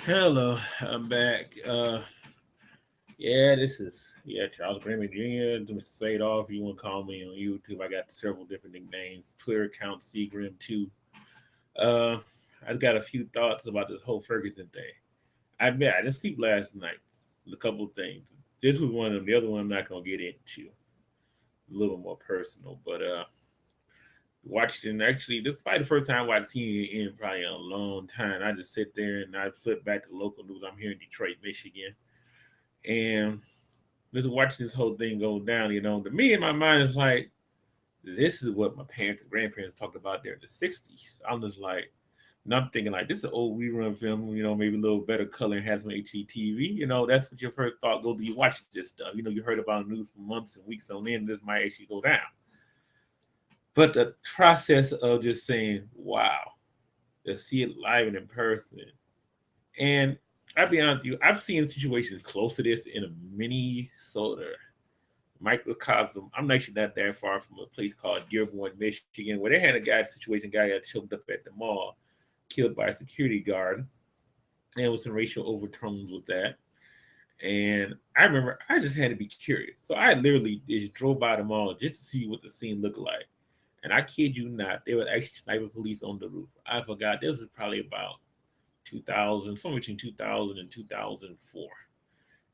Hello, I'm back. Yeah, this is Charles Grammy Jr. Mr. Sadoff. You want to call me on YouTube? I got several different nicknames. Twitter account Cgrim2. Uh, I've got a few thoughts about this whole Ferguson thing. I admit I didn't sleep last night. A couple of things. This was one of them. The other one I'm not gonna get into. A little more personal, but watched it. And actually, this is probably the first time I watched CNN in probably a long time. I just sit there and I flip back to the local news. I'm here in Detroit, Michigan, and just watching this whole thing go down. To me in my mind, it's like this is what my parents and grandparents talked about there in the '60s. I'm just like, and I'm thinking like this is an old rerun film. Maybe a little better color and has some HDTV. That's what your first thought goes. Do you watch this stuff? You heard about the news for months and weeks on end. This might actually go down. But the process of just saying, wow, to see it live and in person. And I'll be honest with you, I've seen situations close to this in a Minnesota microcosm. I'm actually not that far from a place called Dearborn, Michigan, where they had a guy got choked up at the mall, killed by a security guard. And there was some racial overtones with that. And I remember I just had to be curious. So I literally just drove by the mall just to see what the scene looked like. And I kid you not, there was actually sniper police on the roof. I forgot. This was probably about 2000, somewhere between 2000 and 2004.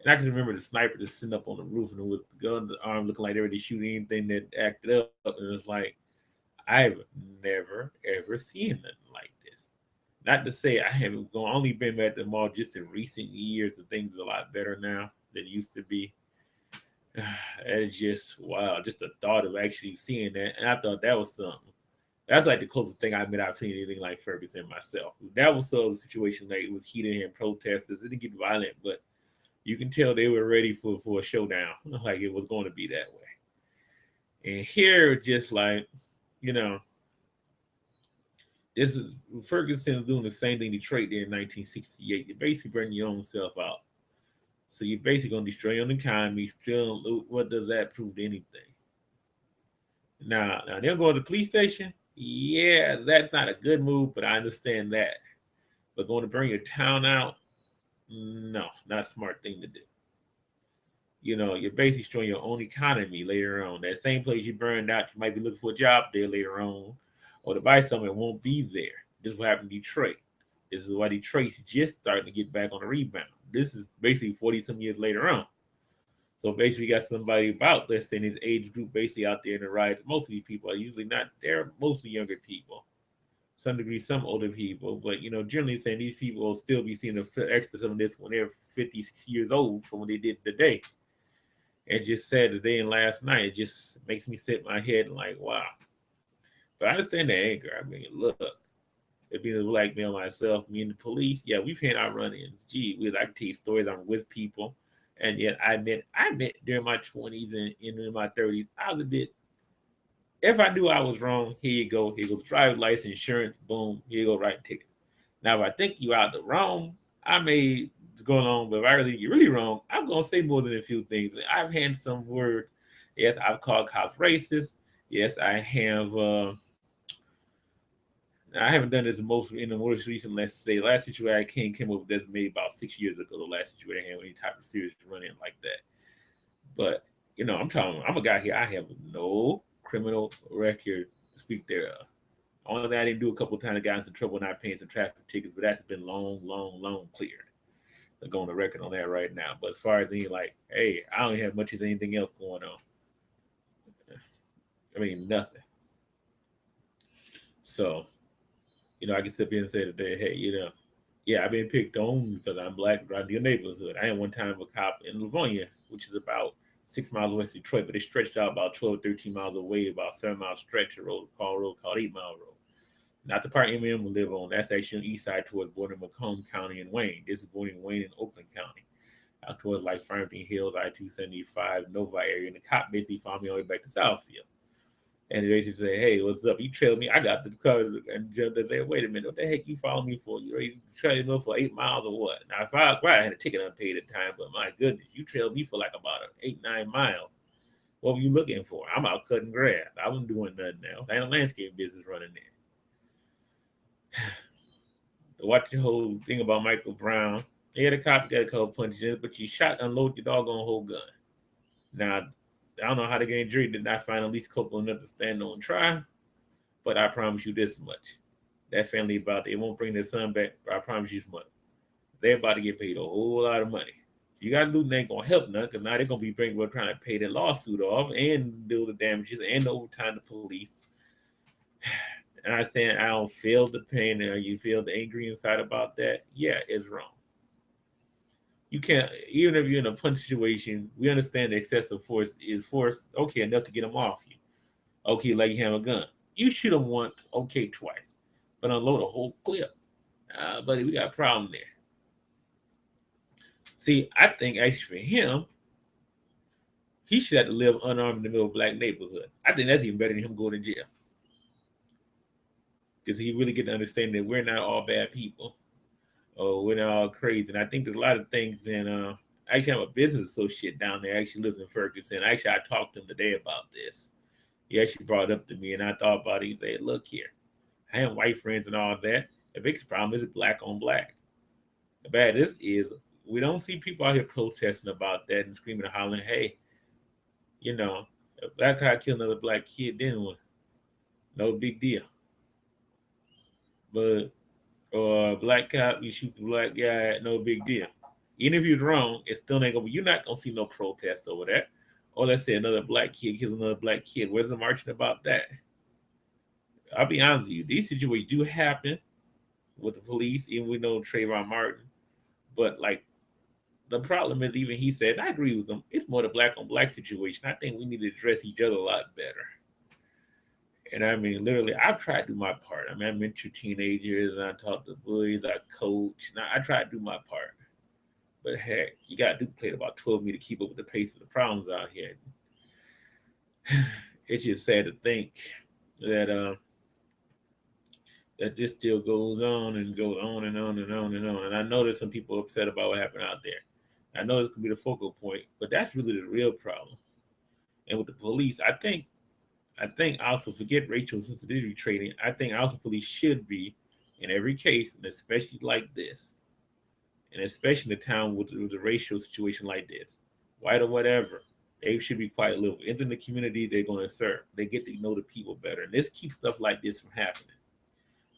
And I can remember the sniper just sitting up on the roof and with the gun in the arm looking like they were ready to shoot anything that acted up. And it's like, I've never, ever seen nothing like this. Not to say I haven't only been at the mall just in recent years and things are a lot better now than it used to be. It's just wow, just the thought of actually seeing that. And I thought that was something. That's like the closest thing I admit I've seen anything like Ferguson myself. That was sort of the situation like it was heated and protesters. It didn't get violent, but you can tell they were ready for a showdown. Like it was going to be that way. And here, just like, you know, this is Ferguson doing the same thing Detroit did in 1968. You basically burn your own self out. So you're basically going to destroy your own economy. Still, what does that prove to anything? Now they'll go to the police station. Yeah, that's not a good move, but I understand that. But going to burn your town out, no, not a smart thing to do. You're basically destroying your own economy later on. That same place you burned out, you might be looking for a job there later on, or to buy something that won't be there. This is what happened in Detroit. This is why Detroit's just starting to get back on the rebound. This is basically 40 some years later on. So basically, you got somebody about, let's say, in this age group basically out there in the riots. Most of these people are usually not, they're mostly younger people. Some degree, some older people. But, generally saying these people will still be seeing the extra some of this when they're 50, 60 years old from what they did today. And just said today and last night, it just makes me sit my head and like, wow. But I understand the anger. I mean, look, it being a black male myself, me and the police, yeah, we've had our run-ins. Gee, I can tell you stories. I'm with people, and yet I admit during my 20s and in my 30s, I was a bit. If I knew I was wrong, here you go. Here goes driver's license, insurance, boom. Here you go, write ticket. Now, if I think you out the wrong, I may go along, but if I really you're really wrong, I'm gonna say more than a few things. I've had some words. Yes, I've called cops racist. Yes, I have. Now, I haven't done this most in the most recent. Let's say last situation I came up with this maybe about 6 years ago. The last situation I had any type of serious run in like that. But I'm talking. I'm a guy here. I have no criminal record to speak thereof. Only thing I didn't do a couple of times, I got in some trouble not paying some traffic tickets, but that's been long, long, long cleared. I'm going to record on that right now. But as far as any like, hey, I don't have much as anything else going on. I mean, nothing. So I can sit here and say today, hey, yeah, I've been picked on because I'm black around your neighborhood. I had one time a cop in Livonia, which is about 6 miles west of Detroit, but it stretched out about 12, 13 miles away, about 7 miles stretch of road called 8 Mile Road. Not the part M will live on. That's actually on the east side towards bordering Macomb County and Wayne. This is bordering Wayne and Oakland County. Out towards like Farmington Hills, I-275, Novi area. And the cop basically found me all the way back to Southfield. And they basically say, hey, what's up? You trailed me. I got the car. And judge say, wait a minute, what the heck you follow me for? You ready to trail me for 8 miles or what? Now, if I had a ticket unpaid at the time, but my goodness, you trailed me for like about 8, 9 miles. What were you looking for? I'm out cutting grass. I wasn't doing nothing else. I had a landscape business running there. Watch the whole thing about Michael Brown. Yeah, the cop got a couple punches in, but you shot and unload your doggone whole gun. Now, I don't know how the grand jury did not find at least culpable enough to stand on trial, but I promise you this much: that family they won't bring their son back. But I promise you this much: they're about to get paid a whole lot of money. So you got to do ain't gonna help none because now they're gonna be trying to pay their lawsuit off and deal the damages and the overtime to police. And I saying I don't feel the pain or you feel the angry inside about that. Yeah, it's wrong. You can't even if you're in a punch situation. We understand the excessive force is force. Okay, enough to get them off you. Okay, like you have a gun. You shoot them once. Okay, twice, but unload a whole clip. Buddy, we got a problem there. See, I think actually for him, he should have to live unarmed in the middle of a black neighborhood. I think that's even better than him going to jail. Because he really get to understand that we're not all bad people. Or we're not all crazy. And I think there's a lot of things in I actually have a business associate down there, actually lives in Ferguson. Actually I talked to him today about this. He actually brought it up to me and I thought about it. He said, look here. I have white friends and all that. The biggest problem is black on black. The bad this is we don't see people out here protesting about that and screaming and hollering, hey, you know, a black guy killed another black kid, then what? No big deal. But or a black cop, you shoot the black guy, no big deal. Even if you're wrong, it still ain't gonna be. You're not gonna see no protest over that. Or let's say another black kid kills another black kid. Where's the marching about that? I'll be honest with you. These situations do happen with the police, even we know Trayvon Martin. But like the problem is, even he said, I agree with him. It's more the black on black situation. I think we need to address each other a lot better. And I mean, literally, I've tried to do my part. I mean, I mentor teenagers, and I talk to boys, I coach, and I try to do my part. But heck, you got to duplicate about 12 me to keep up with the pace of the problems out here. It's just sad to think that that this still goes on and goes on and on and on and on. And I know there's some people upset about what happened out there. I know this could be the focal point, but that's really the real problem. And with the police, I think also forget racial sensitivity training. I think also police should be in every case, and especially like this, and especially in a town with a racial situation like this, white or whatever, they should be quite a little. In the community they're going to serve, they get to know the people better, and this keeps stuff like this from happening.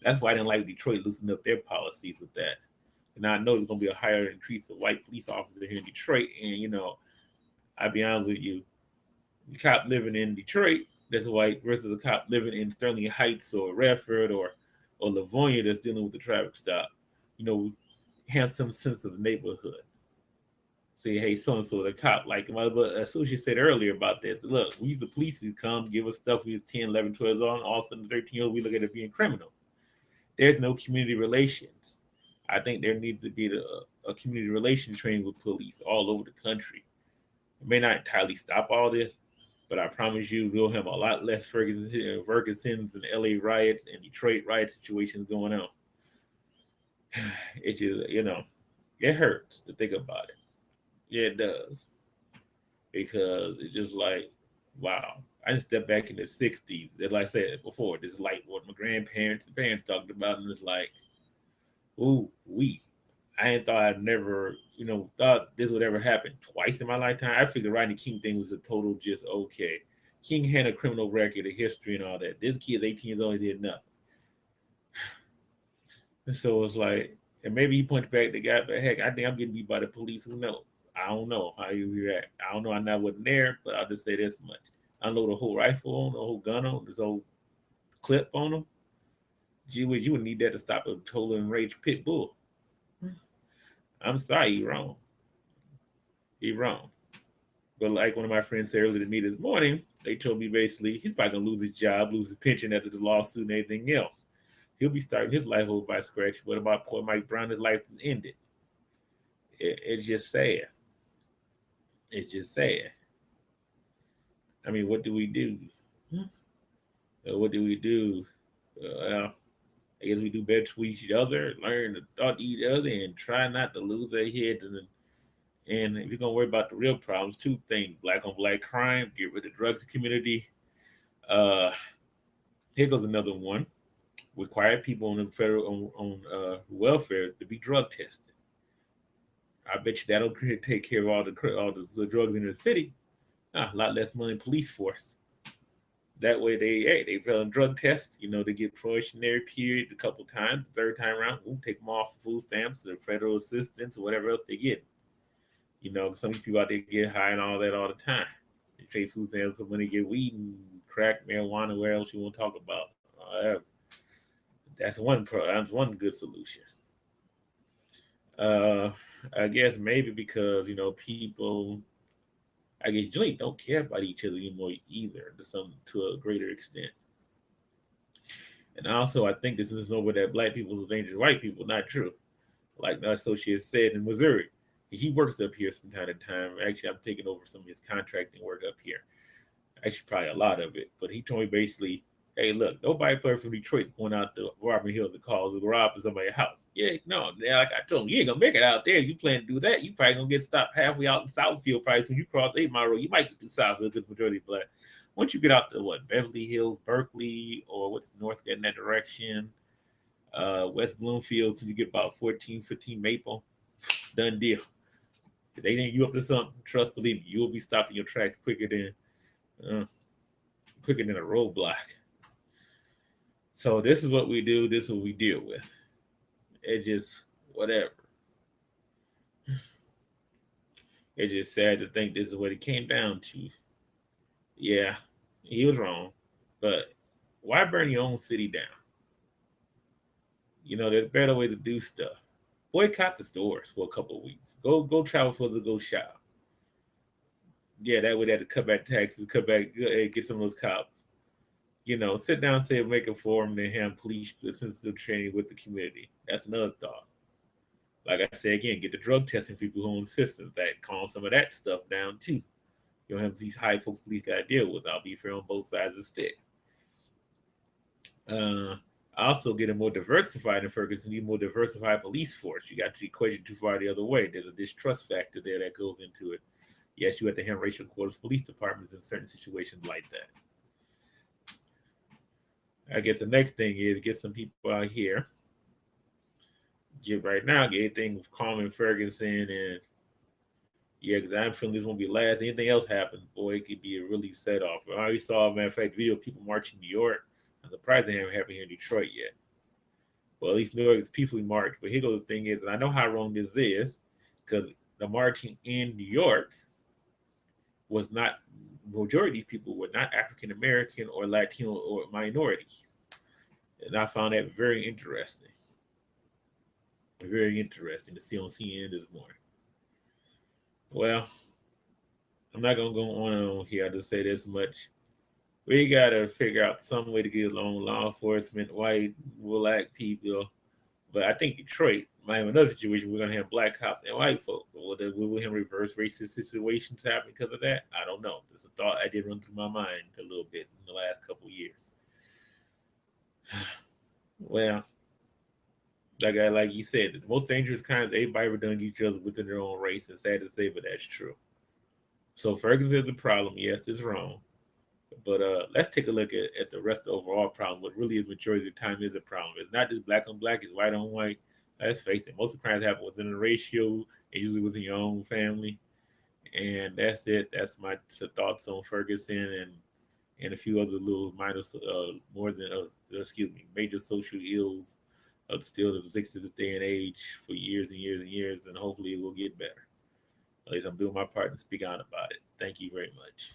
That's why I didn't like Detroit loosening up their policies with that. And I know there's going to be a higher increase of white police officers here in Detroit, and I'll be honest with you, the cop living in Detroit that's white versus the cop living in Sterling Heights or Redford or Livonia that's dealing with the traffic stop, you know, have some sense of the neighborhood. Say, hey, so and so, the cop, like my associate said earlier about this. Look, we use the police to come give us stuff. We was 10, 11, 12 on. All of a sudden, 13-year-old, we look at it being criminals. There's no community relations. I think there needs to be a community relation training with police all over the country. It may not entirely stop all this, but I promise you, we'll have a lot less Fergusons and LA riots and Detroit riot situations going on. It just, it hurts to think about it. Yeah, it does. Because it's just like, wow. I just stepped back in the 60s. And like I said before, this is like what my grandparents and parents talked about. And it's like, ooh, I ain't thought I'd never, thought this would ever happen twice in my lifetime. I figured Rodney King thing was a total just okay. King had a criminal record, a history, and all that. This kid, 18 years old, he did nothing. And so it's like, and maybe he punched back the guy, but heck, I think I'm getting beat by the police. Who knows? I don't know how you react. I don't know. I not wasn't there, but I'll just say this much: unload a whole rifle on, a whole gun on, this whole clip on them. Gee whiz, you would need that to stop a total enraged pit bull. I'm sorry, you're wrong. You're wrong. But like one of my friends said earlier to me this morning, they told me basically he's probably gonna lose his job, lose his pension after the lawsuit and everything else. He'll be starting his life over by scratch. What about poor Mike Brown? His life is ended. It's just sad. It's just sad. I mean, what do we do? What do we do? I guess we do better to each other, learn to talk to each other, and try not to lose our heads. And if you're gonna worry about the real problems, two things: black on black crime, get rid of the drugs community. Uh, Here goes another one. require people on the federal on welfare to be drug tested. I bet you that'll take care of all the drugs in the city. A lot less money in police force. That way they fail in drug tests. They get probationary period a couple times. The third time around, we'll take them off the food stamps or federal assistance or whatever else they get. Some people out there get high and all that all the time. They trade food stamps for money, get weed and crack, marijuana, where else you want to talk about. That's one good solution. Uh, I guess maybe because people, I guess, really don't care about each other anymore either, to a greater extent. And also, I think this is nowhere that black people are dangerous to white people. Not true. Like my associate said in Missouri, he works up here from time to time. Actually, I'm taking over some of his contracting work up here. Actually, probably a lot of it. But he told me basically, hey, look, nobody player from Detroit going out to Robin Hill to cause a rob in somebody's house. Yeah, no, like I told him, you ain't gonna make it out there. If you plan to do that, you probably gonna get stopped halfway out in Southfield. Probably when you cross 8 Mile Road, you might get to Southfield because majority black. Once you get out to Beverly Hills, Berkeley, or what's north getting that direction, West Bloomfield, so you get about 14, 15 Maple, done deal. If they think you up to something, trust, believe me, you will be stopped in your tracks uh, quicker than a roadblock. So this is what we do. This is what we deal with. It's just whatever. It's just sad to think this is what it came down to. Yeah, he was wrong, but why burn your own city down? There's better way to do stuff. Boycott the stores for a couple of weeks. Go travel for the go shop. Yeah, that way they have to cut back taxes, cut back, get some of those cops. Sit down, say, make a forum, and have police sensitive training with the community. That's another thought. Like I say again, get the drug testing people who own systems that calm some of that stuff down too. You don't have these high folks police got to deal with. I'll be fair on both sides of the stick. Uh, also, get a more diversified in Ferguson. Need more diversified police force. You got the equation too far the other way. There's a distrust factor there that goes into it. Yes, you have to have racial quarters police departments in certain situations like that. I guess the next thing is get some people out here. Get everything calm in Ferguson, and yeah, because I'm feeling this won't be last. Anything else happens, boy, it could be a really set off. I already saw, matter of fact, video of people marching in New York. I'm surprised they haven't happened here in Detroit yet. Well, at least New York is peacefully marched. But here goes the thing is, and I know how wrong this is, because the marching in New York was not, majority of these people were not African American or Latino or minorities. And I found that very interesting. Very interesting to see on CNN this morning. Well, I'm not gonna go on and on here. I'll just say this much: we gotta figure out some way to get along law enforcement, white, black people. But I think Detroit might have another situation. We're gonna have black cops and white folks. Will we have reverse racist situations happen because of that? I don't know. It's a thought I did run through my mind a little bit in the last couple of years. Well, like you said, the most dangerous crimes everybody ever done each other within their own race. It's sad to say, but that's true. So Ferguson is the problem. Yes, it's wrong. But let's take a look at the rest of the overall problem. What really is majority of the time is a problem. It's not just black on black, it's white on white. Let's face it, most of the crimes happen within a ratio, and usually within your own family. And that's it. That's my thoughts on Ferguson and a few other little minor, more than, excuse me, major social ills still exist this day and age for years and years and years, and hopefully it will get better. At least I'm doing my part to speak out about it. Thank you very much.